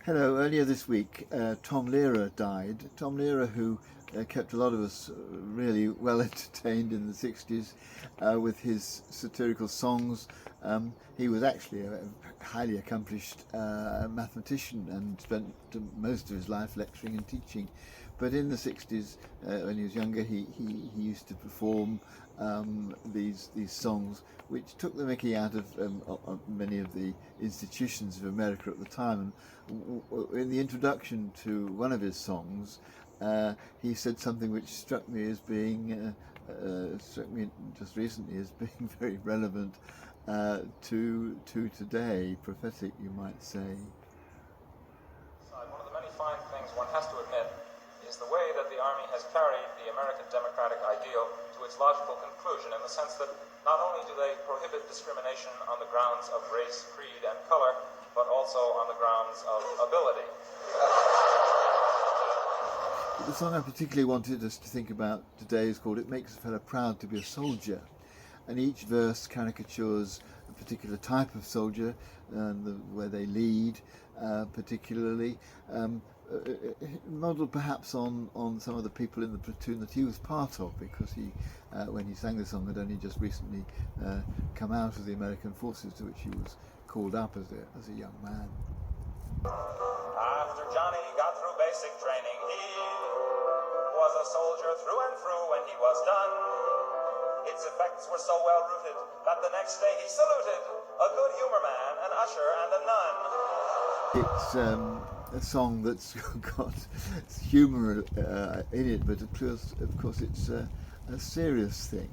Hello. Earlier this week, Tom Lehrer died. Tom Lehrer, who kept a lot of us really well entertained in the 60s with his satirical songs. He was actually a highly accomplished mathematician and spent most of his life lecturing and teaching. But in the 60s, when he was younger, he used to perform these songs, which took the mickey out of many of the institutions of America at the time. And in the introduction to one of his songs, he said something which struck me as being struck me just recently as being very relevant to today, prophetic, you might say. One of the many fine things one has to admit is the way that the Army has carried the American democratic ideal to its logical conclusion, in the sense that not only do they prohibit discrimination on the grounds of race, creed, and color, but also on the grounds of ability. The song I particularly wanted us to think about today is called "It Makes a Fella Proud to Be a Soldier," and each verse caricatures a particular type of soldier, where they lead particularly, modelled perhaps on some of the people in the platoon that he was part of, because he, when he sang the song, had only just recently come out of the American forces, to which he was called up as a young man. After Johnny got through basic training, he was a soldier through and through when he was done. Its effects were so well rooted that the next day he saluted a good humor man, an usher, and a nun. It's a song that's got humour in it, but of course it's a serious thing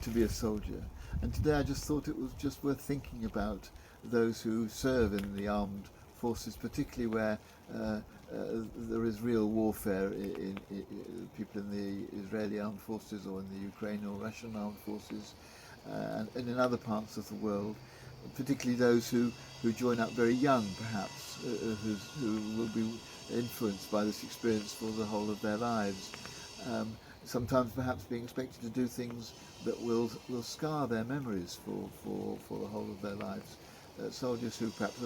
to be a soldier. And today I just thought it was just worth thinking about those who serve in the armed forces, particularly where there is real warfare in people in the Israeli armed forces, or in the Ukraine or Russian armed forces, and in other parts of the world, particularly those who join up very young, perhaps, who will be influenced by this experience for the whole of their lives. Sometimes perhaps being expected to do things that will scar their memories for the whole of their lives. Soldiers who perhaps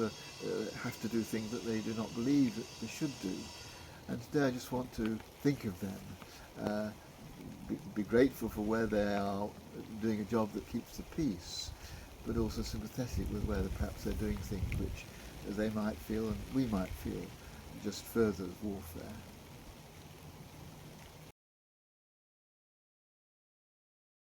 have to do things that they do not believe that they should do. And today I just want to think of them, be grateful for where they are doing a job that keeps the peace, but also sympathetic with where perhaps they're doing things which they might feel and we might feel just further warfare.